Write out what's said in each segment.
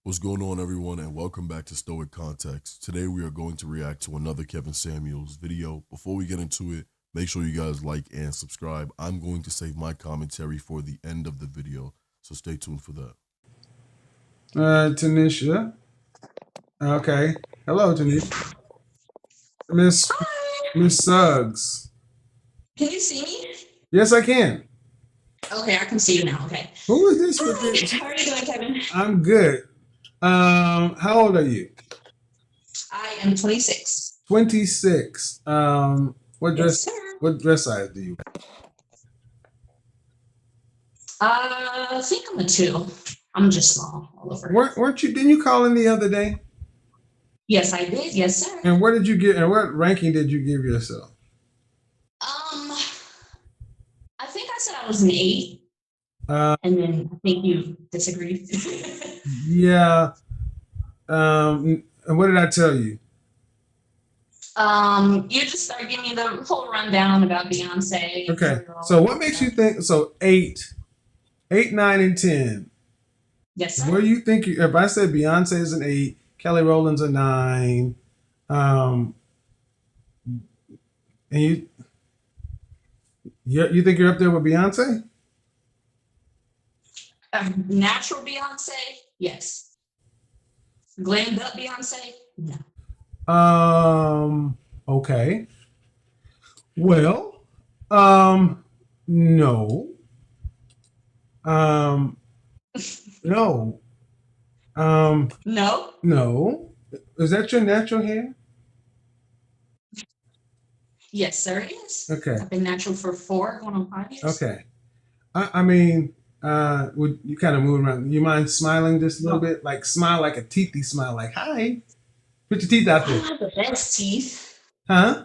What's going on, everyone, and welcome back to Stoic Context. Today, we are going to react to another Kevin Samuels video. Before we get into it, make sure you guys like and subscribe. I'm going to save my commentary for the end of the video, so stay tuned for that. Tanisha. Okay. Hello, Tanisha. Miss Hi. Miss Suggs. Can you see me? Yes, I can. Okay, I can see you now. Okay. Who is this with Hi. it? How are you doing, Kevin? I'm good. How old are you? I am 26. 26. What Yes, dress sir. what dress size do you wear? I think I'm a two. I'm just small all over. Weren't you didn't you call in the other day? Yes, I did. Yes, sir. And what did you get and what ranking did you give yourself? Um, I think I said I was an eight, Uh and then I think you disagreed. yeah. And what did I tell you? You just started giving me the whole rundown about Beyonce. Okay. So what makes you think so 8, 9, and 10? Yes, sir. Where do you think if I said Beyonce is an 8, Kelly Rowland's a 9, and you think you're up there with Beyonce? Natural Beyonce, yes. Glammed up Beyonce, no. Okay. Well, no. Um no. No? No. Is that your natural hair? Yes, sir, it is. Okay. I've been natural for 4 going on 5 years. Okay. I mean, would you kind of move around? You mind smiling just a little bit? Like smile like a teethy smile, like hi. Put your teeth out I there. don't have the best teeth. Huh?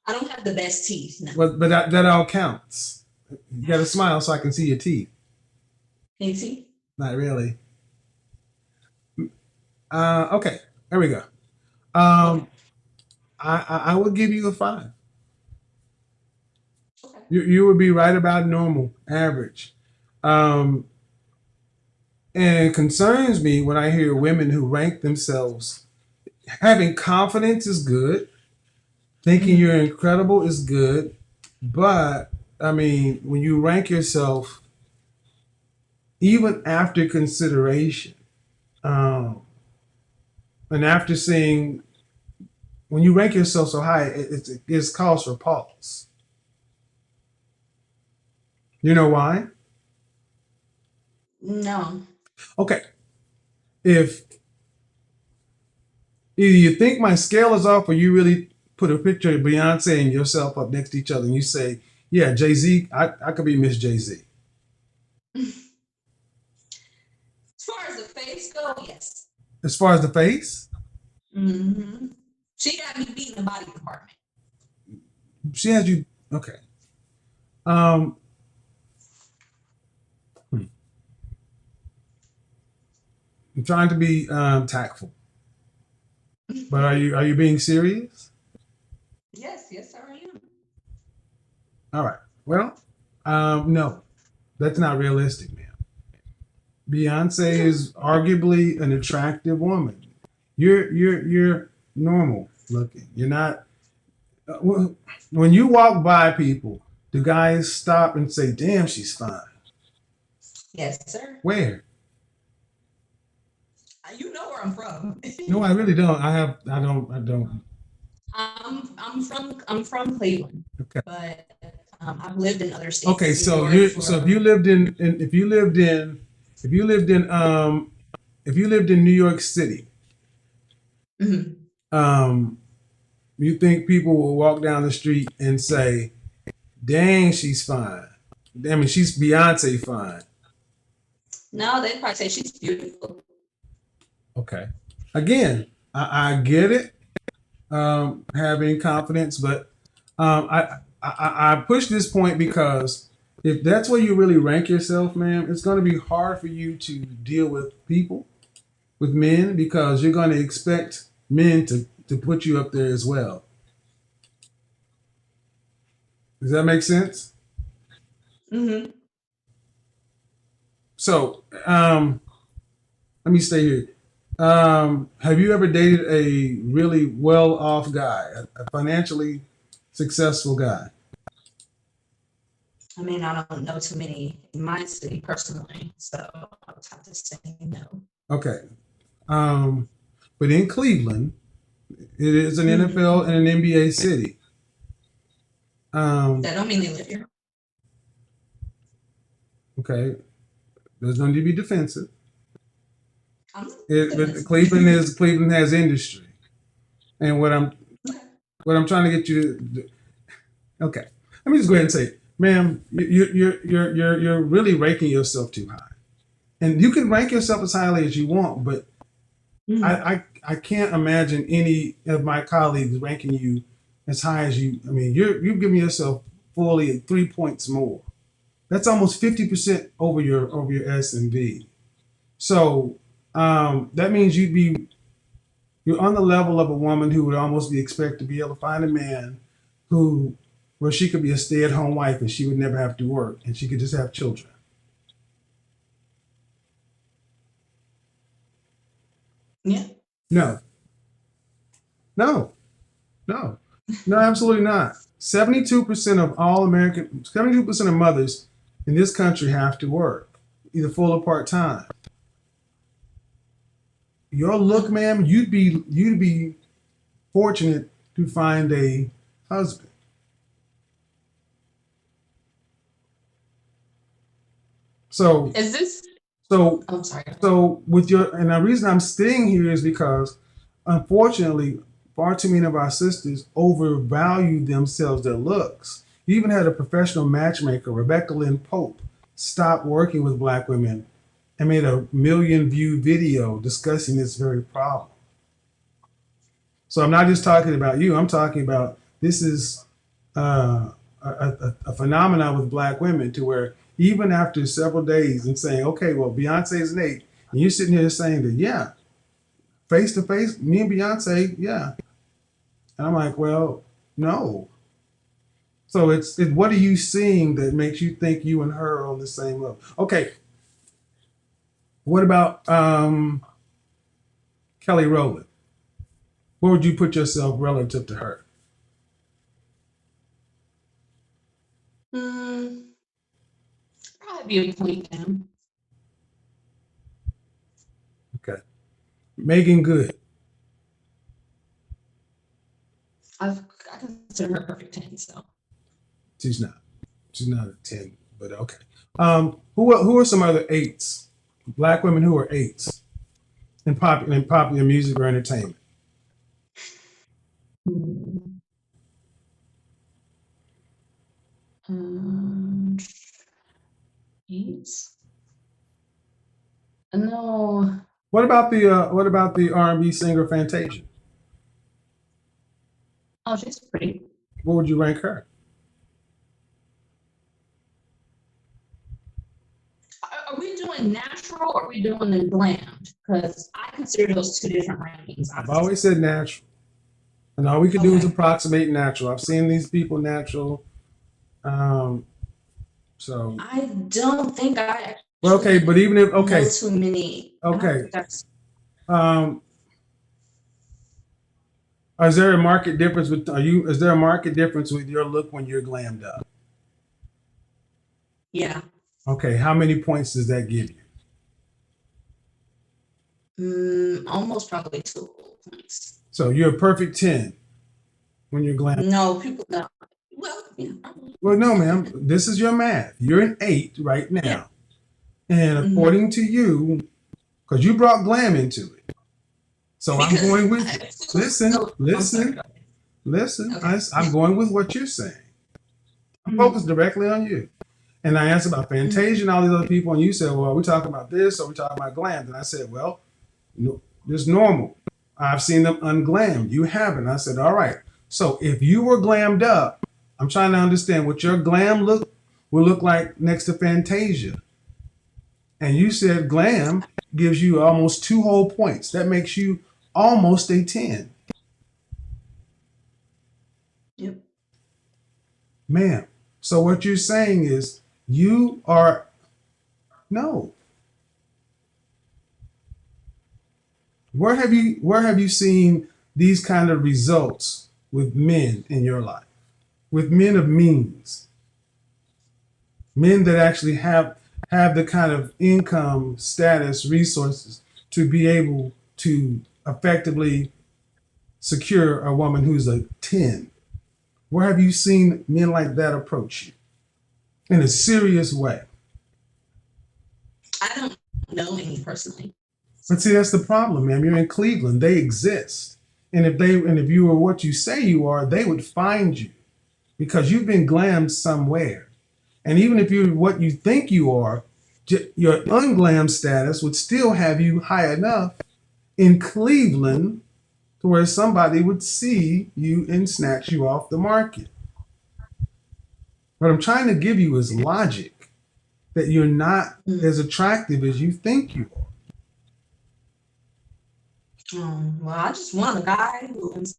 I don't have the best teeth, no. But that all counts. You got to smile so I can see your teeth. Can you see? Not really. Okay, there we go. I would give you a 5. Okay. You would be right about normal, average. And it concerns me when I hear women who rank themselves. Having confidence is good. Thinking you're incredible is good. But, I mean, when you rank yourself, even after consideration, and after seeing, when you rank yourself so high, it gives cause for pause. You know why? No. Okay. If either you think my scale is off or you really put a picture of Beyonce and yourself up next to each other and you say, yeah, Jay-Z, I could be Miss Jay-Z. As far as the face go, yes. As far as the face, Mm-hmm. She got me beat in the body department. she has you, okay. I'm trying to be tactful. But are you being serious? Yes, yes, sir, I am. All right. Well, no, that's not realistic, man. Beyonce is arguably an attractive woman. You're normal looking. You're not. When you walk by people, do guys stop and say, "Damn, she's fine"? Yes, sir. Where? You know where I'm from. No, I really don't. I don't. I'm from Cleveland, Okay. but I've lived in other states. Okay. So New you York, so if Florida. you lived if you lived in New York City, Mhm. um, you think people will walk down the street and say, "Dang, she's fine." I mean, she's Beyonce fine. No, they'd probably say she's beautiful. Okay. Again, I get it, having confidence, but I push this point because if that's where you really rank yourself, man, it's going to be hard for you to deal with people, with men, because you're going to expect men to put you up there as well. Does that make sense? Mm-hmm. So, let me stay here. Have you ever dated a really well-off guy, a financially successful guy? I mean, I don't know too many in my city personally, so I would have to say no. Okay. Um, but in Cleveland, it is an NFL Mhm. and an NBA city. Um, That don't mean they live here. okay. There's no need to be defensive. I'm not But defensive. Cleveland has industry, and Okay. what I'm trying to get you to, okay. Let me just go ahead and say, ma'am, you're really ranking yourself too high, and you can rank yourself as highly as you want, but Mhm. I can't imagine any of my colleagues ranking you as high as you. I mean, you've given yourself fully 3 points more. That's almost 50% over your S and V. So that means you're on the level of a woman who would almost be expected to be able to find a man who where she could be a stay-at-home wife and she would never have to work and she could just have children. Yeah. No, no, no, no, absolutely not. 72% of mothers in this country have to work, either full or part-time. Your look, Mhm. ma'am, you'd be fortunate to find a husband. So Is this? so I'm sorry. so with your and the reason I'm staying here is because unfortunately far too many of our sisters overvalue themselves, their looks. You even had a professional matchmaker, Rebecca Lynn Pope, stop working with black women and made a million view video discussing this very problem. So I'm not just talking about you. I'm talking about this is a phenomenon with black women to where even after several days and saying, okay, well, Beyonce's an eight, and you're sitting here saying that, yeah, face to face, me and Beyonce, yeah. And I'm like, well, no. So what are you seeing that makes you think you and her are on the same level? Okay, what about Kelly Rowland? Where would you put yourself relative to her? Mm, probably be a point down. Okay, Megan Good. I've I consider her a perfect 10, so She's not. She's not a 10, but okay. Who are some other eights? Black women who are eights in popular music or entertainment. mm, um, 8. No. What about the R&B singer Fantasia? Oh, she's pretty. What would you rank her? Are we doing natural or are we doing the glammed? Because I consider those two different rankings, I've honestly. always said natural, and all we could do is Okay. approximate natural. I've seen these people natural. Um, so I don't think I well, okay, actually but even if know okay, too many. I don't okay, think that's. um, is there a market difference with are you? Is there a market difference with your look when you're glammed up? Yeah. Okay, how many points does that give you? Almost probably 2 points. So you're a perfect 10 when you're glammed. No, people no. Well, yeah, probably. Well, no, ma'am. This is your math. You're an 8 right Yeah. now. And Mm-hmm. according to you, because you brought glam into it. So I'm Because going with, listen, no, I'm sorry. listen, Go ahead. listen. Okay. I'm going with what you're saying. I'm Mm-hmm. focused directly on you. And I asked about Fantasia and all these other people, and you said, well, we talking about this or we talking about glam. And I said, well, no, this normal. I've seen them unglammed. You haven't. I said, all right. So if you were glammed up, I'm trying to understand what your glam look will look like next to Fantasia. And you said glam gives you almost 2 whole points. That makes you almost a 10. Yep. Ma'am. So what you're saying is you are no. Where have you seen these kind of results with men in your life? With men of means, men that actually have the kind of income, status, resources to be able to effectively secure a woman who's a 10. Where have you seen men like that approach you in a serious way? I don't know any personally. But see, that's the problem, man. You're in Cleveland. They exist. And if you were what you say you are, they would find you because you've been glammed somewhere. And even if you're what you think you are, your unglam status would still have you high enough in Cleveland to where somebody would see you and snatch you off the market. What I'm trying to give you is logic that you're not as attractive as you think you are. Well, I just want a guy who owns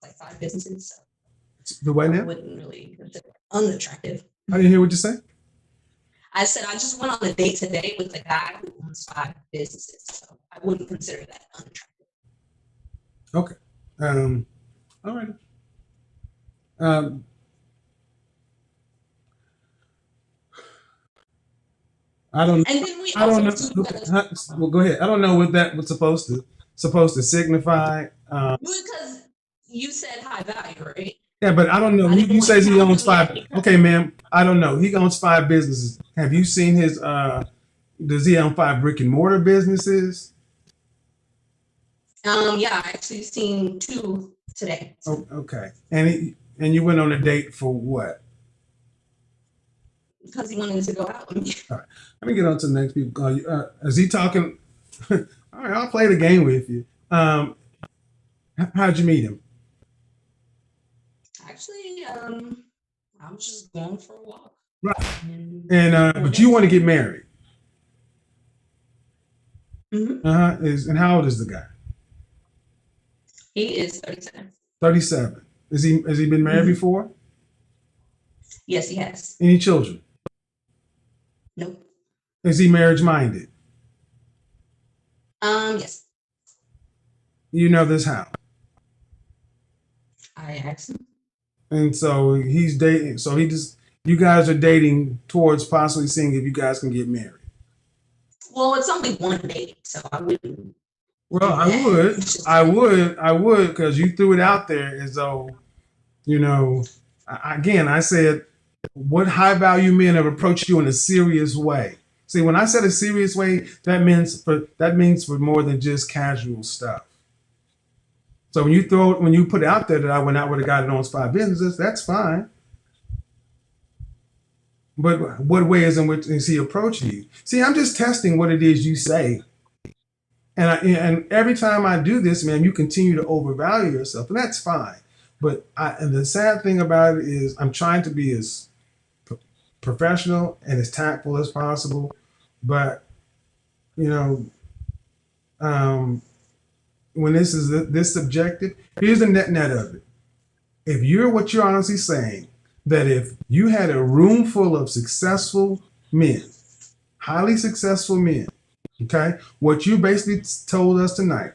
like 5 businesses, so The way I now? wouldn't really consider it unattractive. I didn't hear what you say. I said I just went on a date today with a guy who owns 5 businesses, so I wouldn't consider that unattractive. Okay. All right. I don't. And then we I don't also know. do Okay. Well, go ahead. I don't know what that was supposed to signify. because you said high value, right? Yeah, but I don't know. I didn't He want to says he count owns him yet 5. because Okay, ma'am. I don't know. He owns 5 businesses. Have you seen his? Does he own 5 brick and mortar businesses? yeah, I actually seen 2 today. Oh, okay. And you went on a date for what? Because he wanted to go out with me. All right. Let me get on to the next people. Is he talking? All right, I'll play the game with you. How'd you meet him? Actually, I was just going for a walk. Right. And But you want to get married. Mm-hmm. And how old is the guy? He is 37. 37. Has he been married Mhm. before? Yes, he has. Any children? Nope. Is he marriage minded? Yes. You know this how? I asked him. And so he's dating. So you guys are dating towards possibly seeing if you guys can get married. Well, it's only one date, so I wouldn't. Well, I would, because you threw it out there as though, again, I said, what high value men have approached you in a serious way? See, when I said a serious way, that means for more than just casual stuff. So when you put it out there that I went out with a guy that owns 5 businesses, that's fine. But what way in which is he approaching you? See, I'm just testing what it is you say. And every time I do this, man, you continue to overvalue yourself, and that's fine. But and the sad thing about it is, I'm trying to be as professional and as tactful as possible. But you know, when this is this subjective, here's the net of it. If you're what you're honestly saying, that if you had a room full of successful men, highly successful men, okay, what you basically told us tonight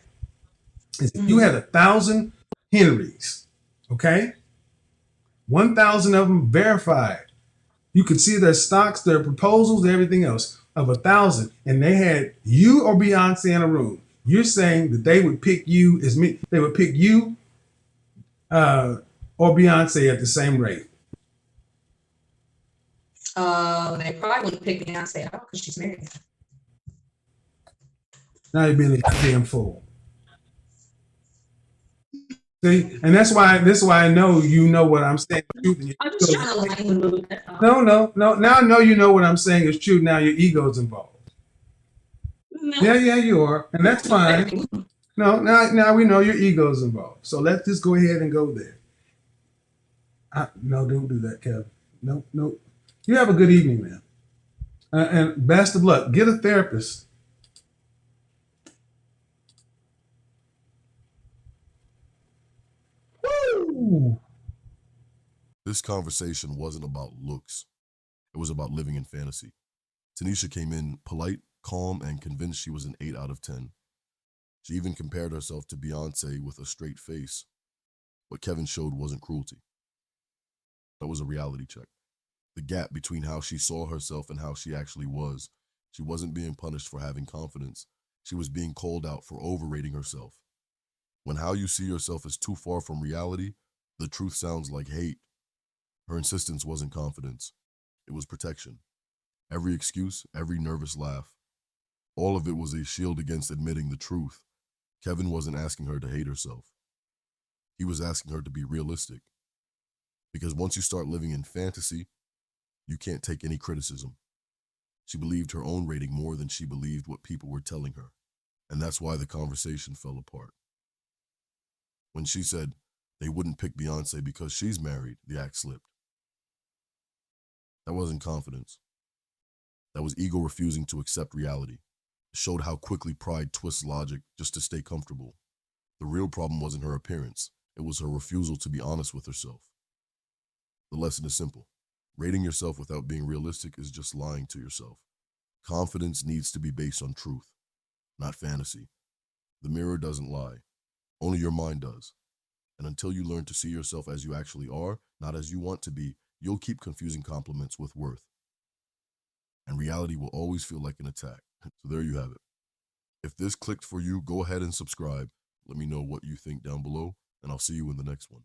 is if you had 1,000 Henrys, okay, 1,000 of them verified. You could see their stocks, their proposals, everything else of 1,000, and they had you or Beyonce in a room. You're saying that they would pick you as me. They would pick you or Beyonce at the same rate. They probably wouldn't pick Beyonce out because she's married. Now you're being a goddamn fool. See, and that's why I know you know what I'm saying is true. I'm just trying to lighten the mood. No. Now I know you know what I'm saying is true. Now your ego's involved. No. Yeah, you are, and that's fine. No, now we know your ego's involved. So let's just go ahead and go there. No, don't do that, Kevin. No. You have a good evening, man, and best of luck. Get a therapist. Woo! This conversation wasn't about looks. It was about living in fantasy. Tanisha came in polite, calm, and convinced she was an 8 out of 10. She even compared herself to Beyoncé with a straight face. What Kevin showed wasn't cruelty. That was a reality check. The gap between how she saw herself and how she actually was. She wasn't being punished for having confidence. She was being called out for overrating herself. When how you see yourself is too far from reality, the truth sounds like hate. Her insistence wasn't confidence. It was protection. Every excuse, every nervous laugh, all of it was a shield against admitting the truth. Kevin wasn't asking her to hate herself. He was asking her to be realistic. Because once you start living in fantasy, you can't take any criticism. She believed her own rating more than she believed what people were telling her. And that's why the conversation fell apart. When she said they wouldn't pick Beyoncé because she's married, the act slipped. That wasn't confidence. That was ego refusing to accept reality. It showed how quickly pride twists logic just to stay comfortable. The real problem wasn't her appearance. It was her refusal to be honest with herself. The lesson is simple. Rating yourself without being realistic is just lying to yourself. Confidence needs to be based on truth, not fantasy. The mirror doesn't lie. Only your mind does. And until you learn to see yourself as you actually are, not as you want to be, you'll keep confusing compliments with worth. And reality will always feel like an attack. So there you have it. If this clicked for you, go ahead and subscribe. Let me know what you think down below, and I'll see you in the next one.